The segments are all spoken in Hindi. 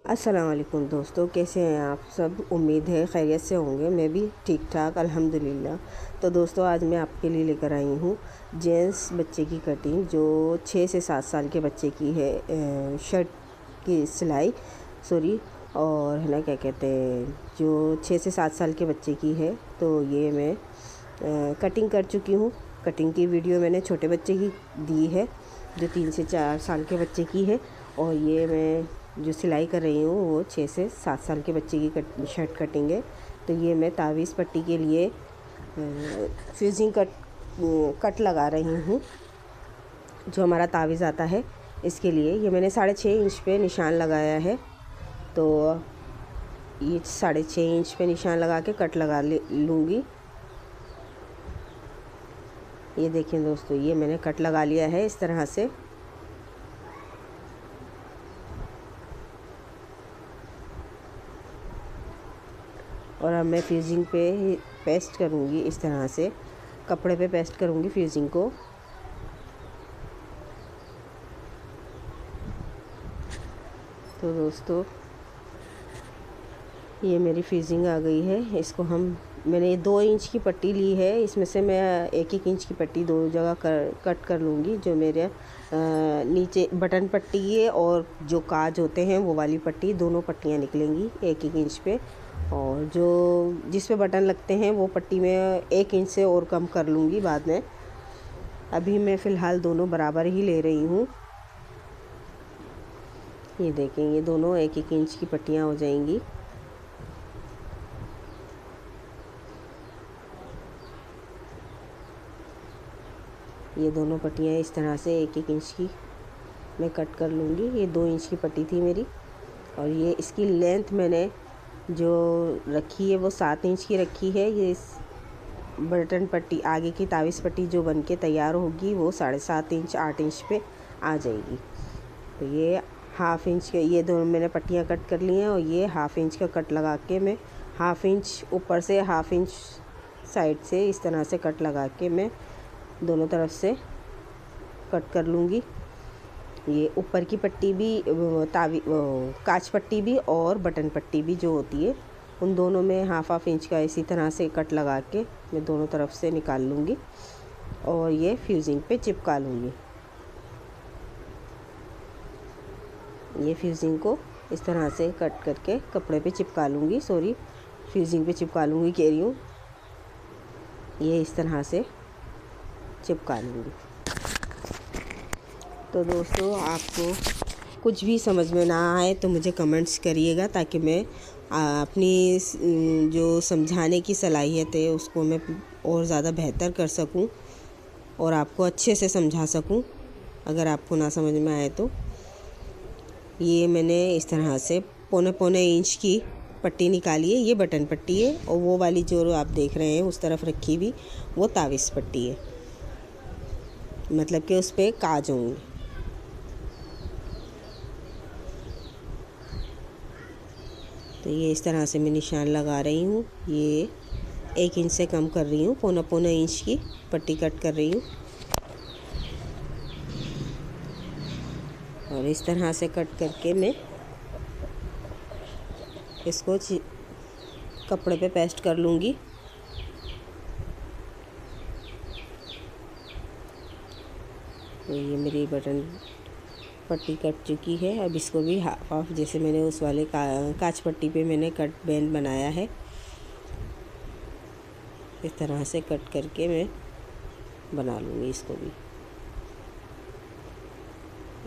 अस्सलाम वालेकुम दोस्तों, कैसे हैं आप सब। उम्मीद है खैरियत से होंगे। मैं भी ठीक ठाक अल्हम्दुलिल्लाह। तो दोस्तों, आज मैं आपके लिए लेकर आई हूँ जेंट्स बच्चे की कटिंग, जो 6 से 7 साल के बच्चे की है। शर्ट की सिलाई, सॉरी, और है ना क्या कहते हैं, जो 6 से 7 साल के बच्चे की है। तो ये मैं कटिंग कर चुकी हूँ। कटिंग की वीडियो मैंने छोटे बच्चे की दी है, जो 3 से 4 साल के बच्चे की है। और ये मैं जो सिलाई कर रही हूँ वो 6 से 7 साल के बच्चे की शर्ट कटिंग है। तो ये मैं तावीज़ पट्टी के लिए फ्यूजिंग कट लगा रही हूँ, जो हमारा तावीज़ आता है। इसके लिए ये मैंने 6.5 इंच पे निशान लगाया है। तो ये 6.5 इंच पे निशान लगा के कट लगा लूँगी। ये देखिए दोस्तों, ये मैंने कट लगा लिया है इस तरह से। और अब मैं फ्यूजिंग पे पेस्ट करूँगी, इस तरह से कपड़े पे पेस्ट करूँगी फ्यूजिंग को। तो दोस्तों, ये मेरी फ्यूजिंग आ गई है। इसको मैंने 2 इंच की पट्टी ली है, इसमें से मैं 1-1 इंच की पट्टी 2 जगह कट कर लूँगी। जो मेरे नीचे बटन पट्टी है और जो काज होते हैं वो वाली पट्टी, दोनों पट्टियाँ निकलेंगी 1-1 इंच पे। और जो जिस पे बटन लगते हैं वो पट्टी में 1 इंच से और कम कर लूँगी बाद में। अभी मैं फ़िलहाल दोनों बराबर ही ले रही हूँ। ये देखें, ये दोनों 1-1 इंच की पट्टियाँ हो जाएंगी। ये दोनों पट्टियाँ इस तरह से 1-1 इंच की मैं कट कर लूँगी। ये 2 इंच की पट्टी थी मेरी, और ये इसकी लेंथ मैंने जो रखी है वो 7 इंच की रखी है। ये इस बटन पट्टी, आगे की तावीज़ पट्टी जो बन के तैयार होगी वो 7.5 इंच 8 इंच पे आ जाएगी। तो ये हाफ़ इंच के, ये दोनों मैंने पट्टियाँ कट कर ली हैं। और ये हाफ़ इंच का कट लगा के मैं हाफ़ इंच ऊपर से, हाफ़ इंच साइड से इस तरह से कट लगा के मैं दोनों तरफ से कट कर लूँगी। ये ऊपर की पट्टी भी, कांच पट्टी भी और बटन पट्टी भी जो होती है, उन दोनों में हाफ़ इंच का इसी तरह से कट लगा के मैं दोनों तरफ से निकाल लूँगी और ये फ्यूजिंग पे चिपका लूँगी। ये फ्यूजिंग को इस तरह से कट करके कपड़े पे चिपका लूँगी, सॉरी, फ्यूजिंग पे चिपका लूँगी कह रही हूँ। ये इस तरह से चिपका लूँगी। तो दोस्तों, आपको कुछ भी समझ में ना आए तो मुझे कमेंट्स करिएगा, ताकि मैं अपनी जो समझाने की सलाहियत है उसको मैं और ज़्यादा बेहतर कर सकूं और आपको अच्छे से समझा सकूं, अगर आपको ना समझ में आए तो। ये मैंने इस तरह से 1.25 इंच की पट्टी निकाली है। ये बटन पट्टी है, और वो वाली जो आप देख रहे हैं उस तरफ रखी हुई वो तावीज़ पट्टी है, मतलब कि उस पर काज होंगे। तो ये इस तरह से मैं निशान लगा रही हूँ। ये 1 इंच से कम कर रही हूँ, 1.25 इंच की पट्टी कट कर रही हूँ। और इस तरह से कट करके मैं इसको कपड़े पे पेस्ट कर लूँगी। तो ये मेरी बटन पट्टी कट चुकी है। अब इसको भी हाफ जैसे मैंने उस वाले कांच पट्टी पे मैंने कट बैंड बनाया है, इस तरह से कट करके मैं बना लूँगी इसको भी।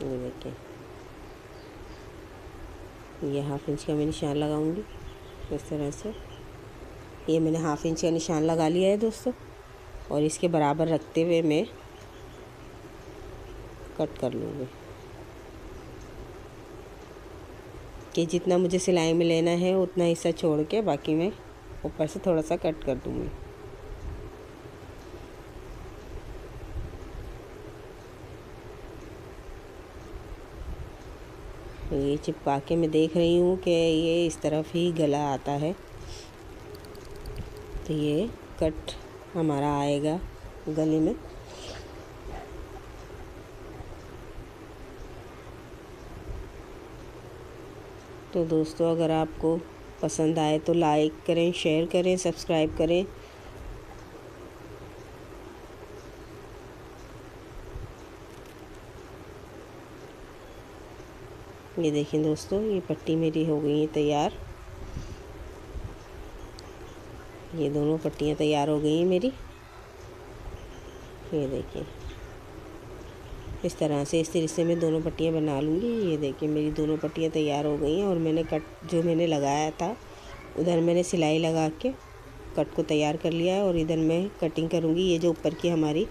ये देखिए, ये हाफ़ इंच का मैं निशान लगाऊंगी इस तरह से। ये मैंने हाफ़ इंच का निशान लगा लिया है दोस्तों, और इसके बराबर रखते हुए मैं कट कर लूँगी कि जितना मुझे सिलाई में लेना है उतना हिस्सा छोड़ के बाकी मैं ऊपर से थोड़ा सा कट कर दूँगी। ये चिपका के मैं देख रही हूँ कि ये इस तरफ ही गला आता है, तो ये कट हमारा आएगा गले में। तो दोस्तों अगर आपको पसंद आए तो लाइक करें, शेयर करें, सब्सक्राइब करें। ये देखिए दोस्तों, ये पट्टी मेरी हो गई है तैयार। ये दोनों पट्टियाँ तैयार हो गई हैं मेरी। ये देखिए इस तरह से, इस तरीके से मैं दोनों पट्टियाँ बना लूँगी। ये देखिए मेरी दोनों पट्टियाँ तैयार हो गई हैं और मैंने कट जो मैंने लगाया था उधर मैंने सिलाई लगा के कट को तैयार कर लिया है और इधर मैं कटिंग करूँगी। ये जो ऊपर की हमारी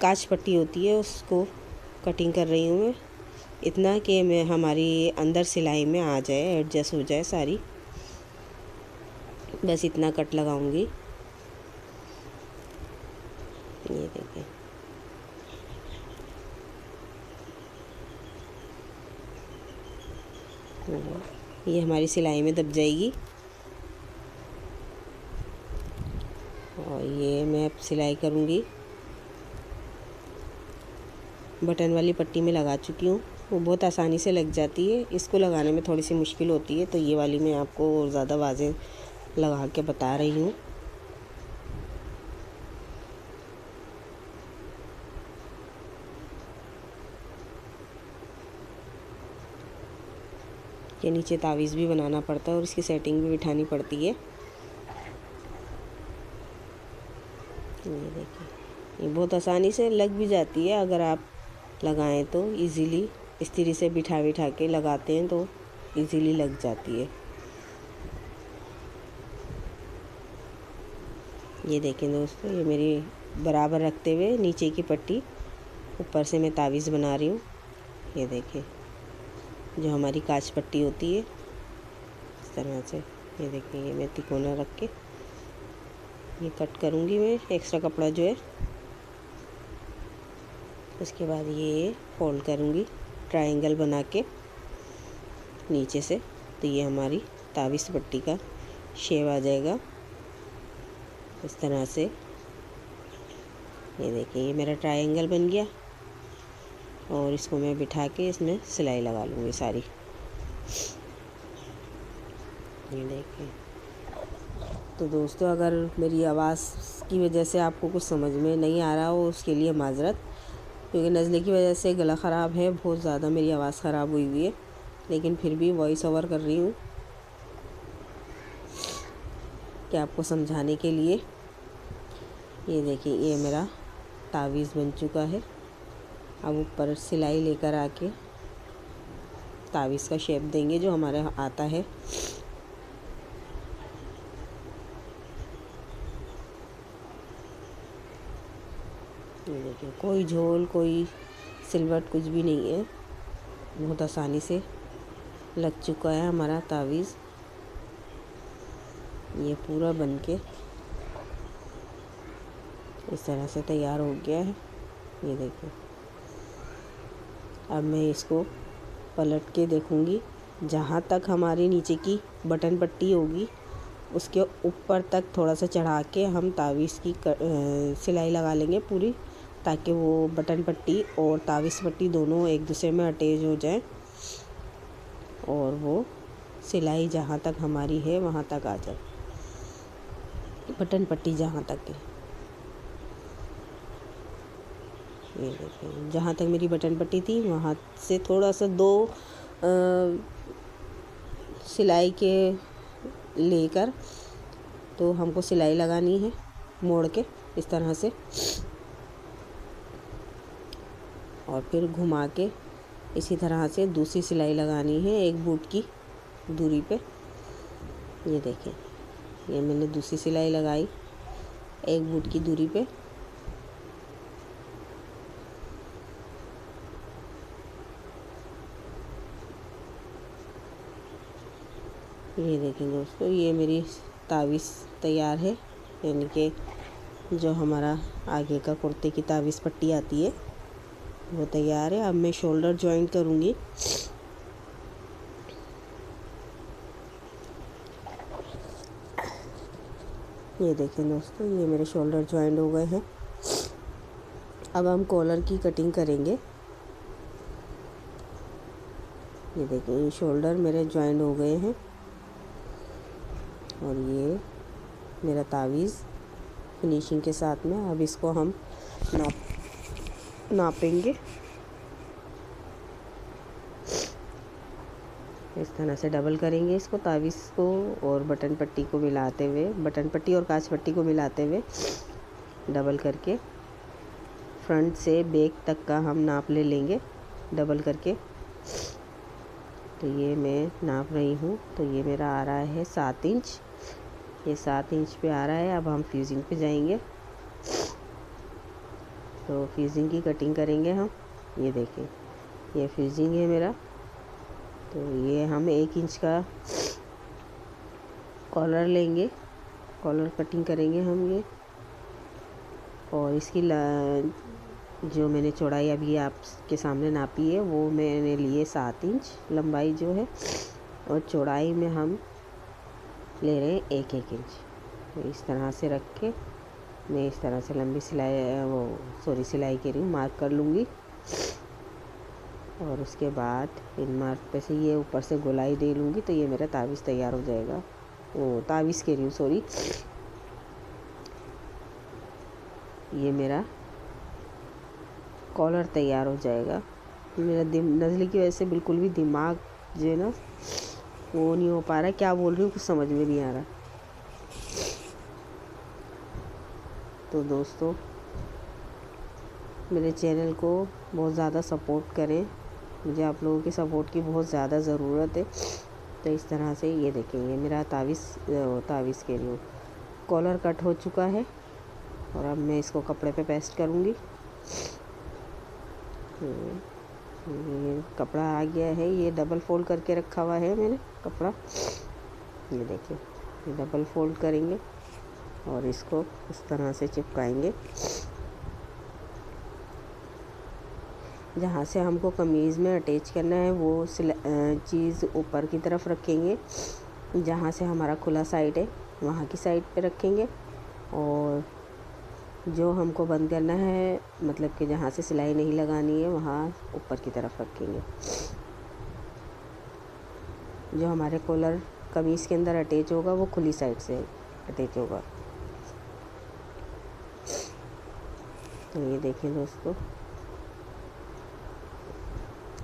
कांच पट्टी होती है उसको कटिंग कर रही हूँ मैं, इतना कि मैं हमारी अंदर सिलाई में आ जाए, एडजस्ट हो जाए सारी, बस इतना कट लगाऊंगी। ये देखिए ये हमारी सिलाई में दब जाएगी और ये मैं अब सिलाई करूँगी। बटन वाली पट्टी में लगा चुकी हूँ, वो बहुत आसानी से लग जाती है। इसको लगाने में थोड़ी सी मुश्किल होती है, तो ये वाली मैं आपको और ज़्यादा वाज़ेह लगा के बता रही हूँ। ये नीचे तावीज़ भी बनाना पड़ता है और इसकी सेटिंग भी बिठानी पड़ती है। ये देखिए ये बहुत आसानी से लग भी जाती है, अगर आप लगाएं तो इजीली इस तरह से बिठा के लगाते हैं तो इजीली लग जाती है। ये देखें दोस्तों, ये मेरी बराबर रखते हुए नीचे की पट्टी ऊपर से मैं तावीज़ बना रही हूँ। ये देखिए जो हमारी कांच पट्टी होती है इस तरह से। ये देखिए ये मैं तिकोना रख के ये कट करूँगी मैं एक्स्ट्रा कपड़ा जो है। उसके बाद ये फोल्ड करूँगी ट्रायंगल बना के नीचे से, तो ये हमारी तावीज़ पट्टी का शेप आ जाएगा इस तरह से। ये देखिए ये मेरा ट्रायंगल बन गया और इसको मैं बिठा के इसमें सिलाई लगा लूँगी सारी। ये देखिए तो दोस्तों अगर मेरी आवाज़ की वजह से आपको कुछ समझ में नहीं आ रहा हो उसके लिए माज़रत, क्योंकि नज़ले की वजह से गला ख़राब है, बहुत ज़्यादा मेरी आवाज़ ख़राब हुई है, लेकिन फिर भी वॉइस ओवर कर रही हूँ कि आपको समझाने के लिए। ये देखिए ये मेरा तावीज़ बन चुका है। अब ऊपर सिलाई लेकर आके तावीज़ का शेप देंगे जो हमारे आता है। ये देखिए कोई झोल कोई सिलवट कुछ भी नहीं है, बहुत आसानी से लग चुका है हमारा तावीज़। ये पूरा बनके इस तरह से तैयार हो गया है। ये देखिए अब मैं इसको पलट के देखूंगी, जहाँ तक हमारी नीचे की बटन पट्टी होगी उसके ऊपर तक थोड़ा सा चढ़ा के हम तावीज़ की सिलाई लगा लेंगे पूरी, ताकि वो बटन पट्टी और तावीज़ पट्टी दोनों एक दूसरे में अटैच हो जाएं और वो सिलाई जहाँ तक हमारी है वहाँ तक आ जाए, बटन पट्टी जहाँ तक है। ये देखिए जहाँ तक मेरी बटन पट्टी थी वहाँ से थोड़ा सा दो सिलाई के लेकर तो हमको सिलाई लगानी है मोड़ के इस तरह से, और फिर घुमा के इसी तरह से दूसरी सिलाई लगानी है एक बूट की दूरी पे। ये देखिए ये मैंने दूसरी सिलाई लगाई एक बूट की दूरी पे। ये देखें दोस्तों ये मेरी तावीज़ तैयार है, यानी कि जो हमारा आगे का कुर्ते की तावीज़ पट्टी आती है वो तैयार है। अब मैं शोल्डर जॉइंट करूँगी। ये देखें दोस्तों ये मेरे शोल्डर जॉइंट हो गए हैं। अब हम कॉलर की कटिंग करेंगे। ये देखिए ये शोल्डर मेरे जॉइंट हो गए हैं और ये मेरा तावीज़ फिनिशिंग के साथ में। अब इसको हम नापेंगे इस तरह से। डबल करेंगे इसको, तावीज़ को और बटन पट्टी को मिलाते हुए, बटन पट्टी और कांच पट्टी को मिलाते हुए डबल करके फ्रंट से बैक तक का हम नाप ले लेंगे डबल करके। तो ये मैं नाप रही हूँ, तो ये मेरा आ रहा है 7 इंच। ये 7 इंच पे आ रहा है। अब हम फ्यूजिंग पे जाएंगे, तो फ्यूजिंग की कटिंग करेंगे हम। ये देखें ये फ्यूजिंग है मेरा। तो ये हम 1 इंच का कॉलर लेंगे, कॉलर कटिंग करेंगे हम ये। और इसकी जो मैंने चौड़ाई अभी आपके सामने नापी है वो मैंने लिए 7 इंच लंबाई जो है, और चौड़ाई में हम ले रहे हैं 1-1 इंच। तो इस तरह से रख के मैं इस तरह से लंबी सिलाई के रही हूँ, मार्क कर लूँगी। और उसके बाद इन मार्क पे से ये ऊपर से गोलाई दे लूँगी, तो ये मेरा तावीज़ तैयार हो जाएगा। तावीज़ के रही हूँ, सॉरी। ये मेरा कॉलर तैयार हो जाएगा। मेरा नज़ले की वजह से बिल्कुल भी दिमाग जो है ना वो नहीं हो पा रहा है, क्या बोल रही हूँ कुछ समझ में नहीं आ रहा। तो दोस्तों मेरे चैनल को बहुत ज़्यादा सपोर्ट करें, मुझे आप लोगों की सपोर्ट की बहुत ज़्यादा ज़रूरत है। तो इस तरह से ये देखें ये मेरा तावीज़ के लिए कॉलर कट हो चुका है। और अब मैं इसको कपड़े पे पेस्ट करूँगी। ये कपड़ा आ गया है, ये डबल फोल्ड करके रखा हुआ है मैंने कपड़ा। ये देखिए ये डबल फोल्ड करेंगे और इसको इस तरह से चिपकाएंगे। जहाँ से हमको कमीज़ में अटैच करना है वो चीज़ ऊपर की तरफ रखेंगे, जहाँ से हमारा खुला साइड है वहाँ की साइड पे रखेंगे। और जो हमको बंद करना है, मतलब कि जहाँ से सिलाई नहीं लगानी है वहाँ ऊपर की तरफ रखेंगे। जो हमारे कॉलर कमीज़ के अंदर अटैच होगा वो खुली साइड से अटैच होगा। तो ये देखें दोस्तों,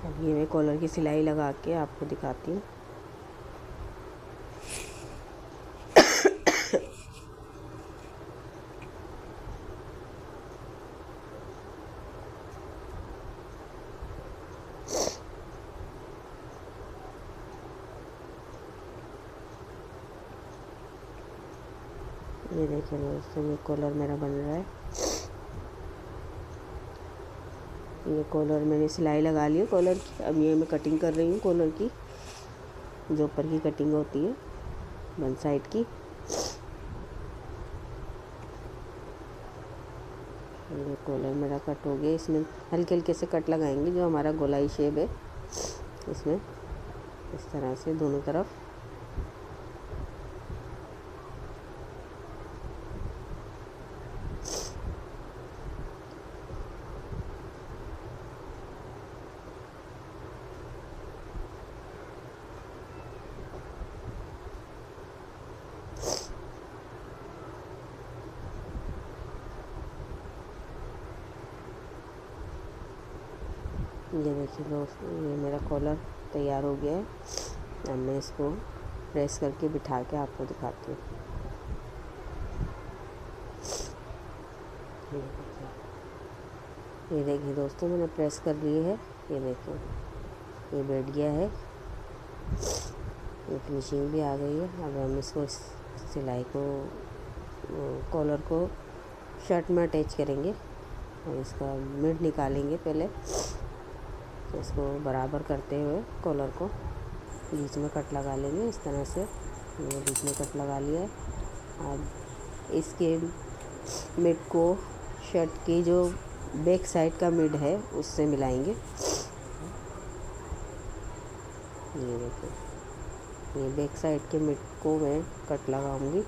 अब ये मैं कॉलर की सिलाई लगा के आपको दिखाती हूँ। ये देखिए दोस्तों ये कॉलर मेरा बन रहा है। ये कॉलर मैंने सिलाई लगा ली है कॉलर की। अब ये मैं कटिंग कर रही हूँ कॉलर की, जो ऊपर की कटिंग होती है वन साइड की। ये कॉलर मेरा कट हो गया। इसमें हल्के हल्के से कट लगाएंगे, जो हमारा गोलाई शेप है इसमें इस तरह से दोनों तरफ। ये देखिए दोस्तों ये मेरा कॉलर तैयार हो गया है। अब मैं इसको प्रेस करके बिठा के आपको दिखाती हूँ। ये देखिए दोस्तों मैंने प्रेस कर लिए है। ये देखिए ये बैठ गया है, ये फिनिशिंग भी आ गई है। अब हम इसको सिलाई को कॉलर को शर्ट में अटैच करेंगे और इसका मिड निकालेंगे पहले। तो इसको बराबर करते हुए कॉलर को बीच में कट लगा लेंगे इस तरह से। ये बीच में कट लगा लिया है। अब इसके मिड को शर्ट की जो बैक साइड का मिड है उससे मिलाएंगे। ये देखिए ये बैक साइड के मिड को मैं कट लगाऊंगी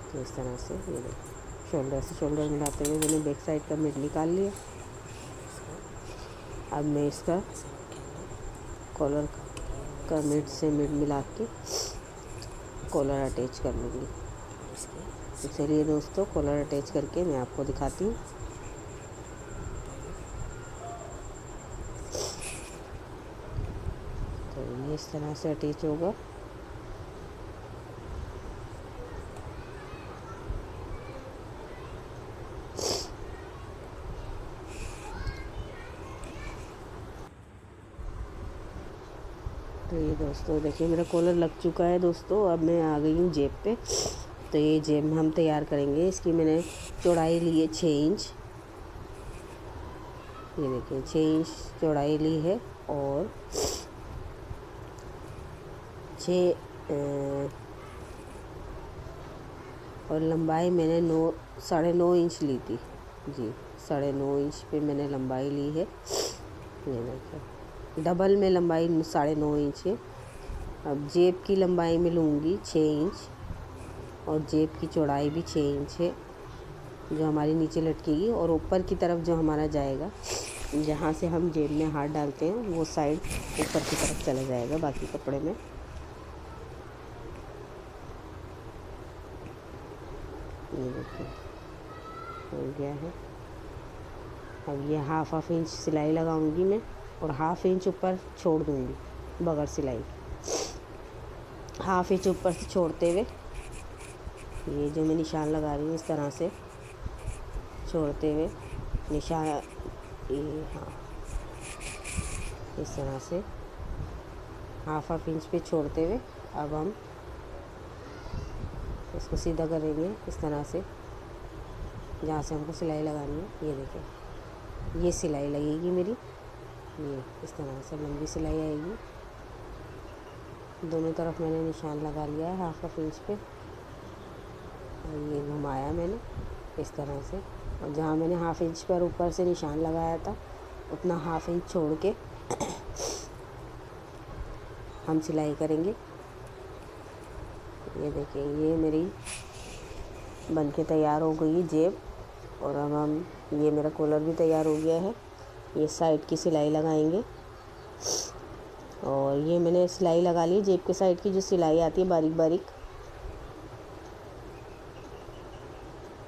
तो इस तरह से। ये देखिए शोल्डर से शोल्डर मिलाते हुए मैंने बैक साइड का मिड निकाल लिया। अब मैं इसका कॉलर का मिड से मिड मिला के कॉलर अटैच कर लूँगी। तो चलिए दोस्तों, कॉलर अटैच करके मैं आपको दिखाती हूँ। तो ये इस तरह से अटैच होगा। तो ये दोस्तों देखिए, मेरा कॉलर लग चुका है दोस्तों। अब मैं आ गई हूँ जेब पे। तो ये जेब हम तैयार करेंगे। इसकी मैंने चौड़ाई ली है 6 इंच। ये देखिए 6 इंच चौड़ाई ली है और 6 और लंबाई मैंने 9.5 इंच ली थी जी। 9.5 इंच पे मैंने लंबाई ली है। ये देखिए डबल में लंबाई 9.5 इंच है। अब जेब की लंबाई में लूँगी 6 इंच और जेब की चौड़ाई भी 6 इंच है, जो हमारी नीचे लटकेगी। और ऊपर की तरफ जो हमारा जाएगा, जहाँ से हम जेब में हाथ डालते हैं, वो साइड ऊपर की तरफ चला जाएगा बाकी कपड़े में। ये देखिए हो गया है। अब ये हाफ इंच सिलाई लगाऊंगी मैं और हाफ इंच ऊपर छोड़ दूंगी बगैर सिलाई। हाफ इंच ऊपर से छोड़ते हुए ये जो मैं निशान लगा रही हूँ, इस तरह से छोड़ते हुए निशान, ये हाँ इस तरह से हाफ इंच पे छोड़ते हुए अब हम इसको सीधा करेंगे इस तरह से, जहाँ से हमको सिलाई लगानी है। ये देखिए ये सिलाई लगेगी मेरी, ये इस तरह से लंबी सिलाई आएगी। दोनों तरफ मैंने निशान लगा लिया है हाफ इंच पे और ये घुमाया मैंने इस तरह से। और जहाँ मैंने हाफ इंच पर ऊपर से निशान लगाया था, उतना हाफ इंच छोड़ के हम सिलाई करेंगे। ये देखिए ये मेरी बन के तैयार हो गई जेब। और अब हम, ये मेरा कॉलर भी तैयार हो गया है। ये साइड की सिलाई लगाएंगे और ये मैंने सिलाई लगा ली जेब के साइड की, जो सिलाई आती है बारीक बारीक,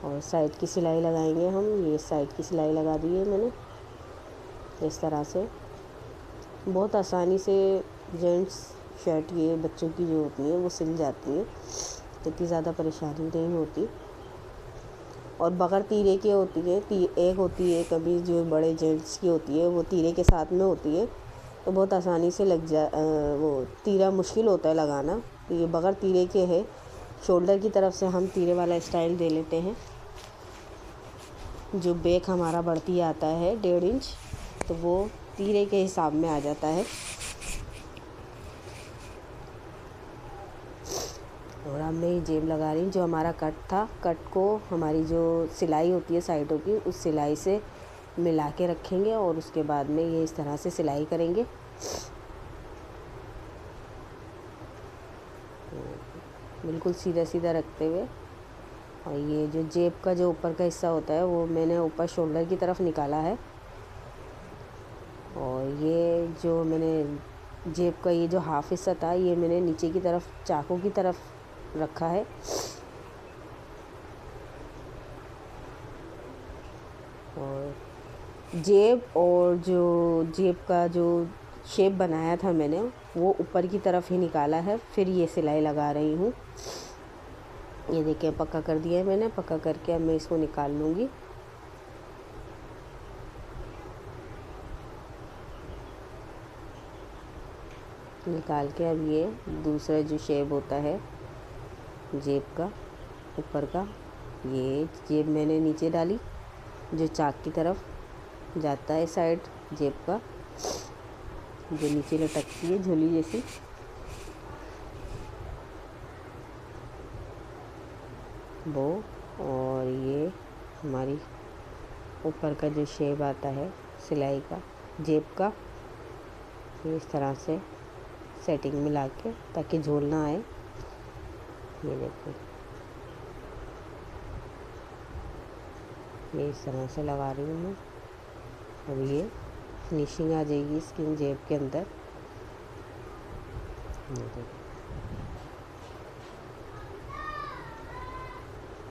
और साइड की सिलाई लगाएंगे हम। ये साइड की सिलाई लगा दी है मैंने इस तरह से। बहुत आसानी से जेंट्स शर्ट ये बच्चों की जो होती है वो सिल जाती है, इतनी ज़्यादा परेशानी नहीं होती। और बगैर तीरे के होती है, एक होती है कभी जो बड़े जेंट्स की होती है, वो तीरे के साथ में होती है, तो बहुत आसानी से वो तीरा मुश्किल होता है लगाना। तो ये बगैर तीरे के है। शोल्डर की तरफ से हम तीरे वाला स्टाइल दे लेते हैं। जो बैक हमारा बढ़ती आता है 1.5 इंच, तो वो तीरे के हिसाब में आ जाता है। और अब मैं ये जेब लगा रही हूँ। जो हमारा कट था, कट को हमारी जो सिलाई होती है साइडों की, उस सिलाई से मिला के रखेंगे और उसके बाद में ये इस तरह से सिलाई करेंगे। बिल्कुल सीधा सीधा रखते हुए। और ये जो जेब का जो ऊपर का हिस्सा होता है, वो मैंने ऊपर शोल्डर की तरफ निकाला है। और ये जो मैंने जेब का ये जो हाफ हिस्सा था, ये मैंने नीचे की तरफ चाकू की तरफ रखा है। और जो जेब का जो शेप बनाया था मैंने, वो ऊपर की तरफ ही निकाला है। फिर ये सिलाई लगा रही हूँ। ये देखिए पक्का कर दिया है मैंने। पक्का करके अब मैं इसको निकाल लूँगी। निकाल के अब ये दूसरा जो शेप होता है जेब का ऊपर का, ये जेब मैंने नीचे डाली, जो चाक की तरफ जाता है साइड जेब का, जो नीचे लटकती है झोली जैसी, वो। और ये हमारी ऊपर का जो शेप आता है सिलाई का जेब का, ये इस तरह से सेटिंग मिला के, ताकि झोल ना आए। ये देखो ये इस तरह से लगा रही हूँ मैं। अब ये फिनिशिंग आ जाएगी इसकी जेब के अंदर। ये देखिए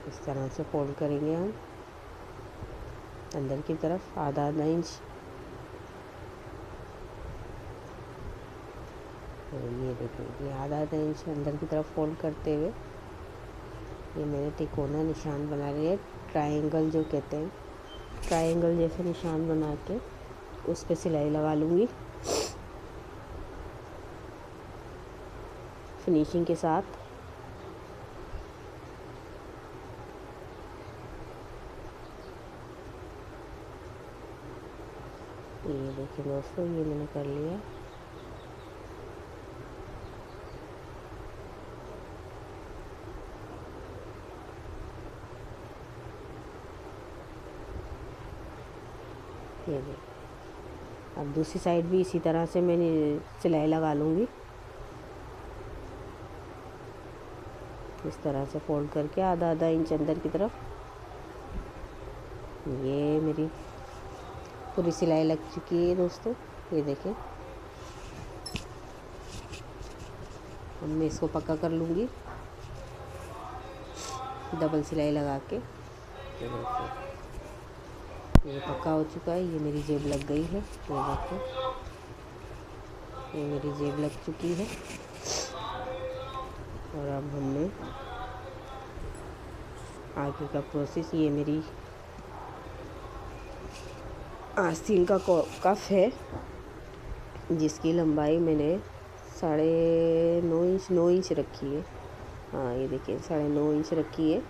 इस तरह से फोल्ड करेंगे हम अंदर की तरफ आधा आधा इंच। तो ये देखिए ये आधा आधा इंच अंदर की तरफ फोल्ड करते हुए ये मैंने तिकोना निशान बना लिया, ट्रायंगल जो कहते हैं, ट्रायंगल जैसे निशान बना के उस पर सिलाई लगा लूँगी फिनिशिंग के साथ। ये देखिए दोस्तों ये मैंने कर लिया। ये देखिए अब दूसरी साइड भी इसी तरह से मैंने सिलाई लगा लूँगी, इस तरह से फोल्ड करके आधा आधा इंच अंदर की तरफ। ये मेरी पूरी सिलाई लग चुकी है दोस्तों, ये देखें। अब मैं इसको पक्का कर लूँगी डबल सिलाई लगा के। ये देखो ये पक्का हो चुका है, ये मेरी जेब लग गई है। ये देखो ये मेरी जेब लग चुकी है। और अब हमने आगे का प्रोसेस, ये मेरी आस्तीन का कफ है जिसकी लंबाई मैंने 9.5 इंच रखी है। हाँ ये देखिए 9.5 इंच रखी है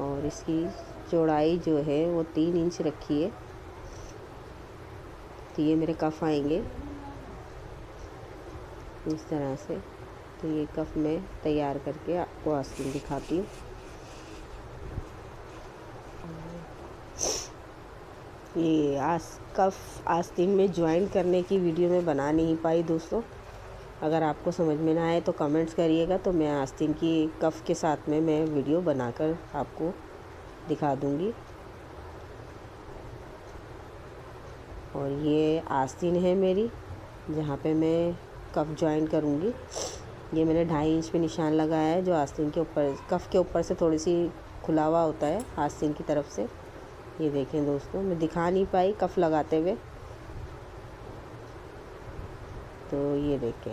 और इसकी चौड़ाई जो है वो 3 इंच रखी है। तो ये मेरे कफ आएंगे इस तरह से। तो ये कफ मैं तैयार करके आपको आस्तीन दिखाती हूँ। ये कफ आस्तीन में ज्वाइन करने की वीडियो मैं बना नहीं पाई दोस्तों, अगर आपको समझ में ना आए तो कमेंट्स करिएगा, तो मैं आस्तीन की कफ के साथ में मैं वीडियो बनाकर आपको दिखा दूँगी। और ये आस्तीन है मेरी जहाँ पे मैं कफ ज्वाइन करूँगी। ये मैंने 2.5 इंच पे निशान लगाया है जो आस्तीन के ऊपर, कफ के ऊपर से थोड़ी सी खुला हुआ होता है आस्तीन की तरफ से। ये देखें दोस्तों मैं दिखा नहीं पाई कफ लगाते हुए। तो ये देखें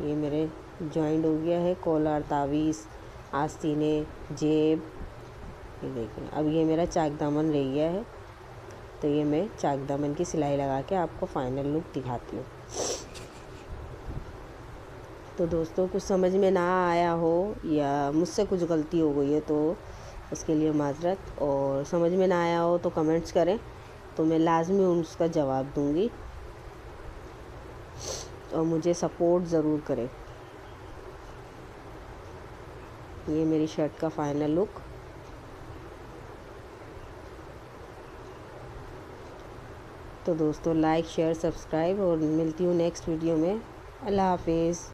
ये मेरे जॉइंट हो गया है, कॉलर, तावीज़, आस्तीनें, जेब। ये देखें अब ये मेरा चाक दामन रह गया है। तो ये मैं चाक दामन की सिलाई लगा के आपको फाइनल लुक दिखाती हूँ। तो दोस्तों कुछ समझ में ना आया हो या मुझसे कुछ गलती हो गई है तो उसके लिए माजरत, और समझ में ना आया हो तो कमेंट्स करें तो मैं लाजमी उसका जवाब दूंगी। और मुझे सपोर्ट ज़रूर करें। ये मेरी शर्ट का फाइनल लुक। तो दोस्तों लाइक शेयर सब्सक्राइब, और मिलती हूँ नेक्स्ट वीडियो में। अल्लाह हाफिज़।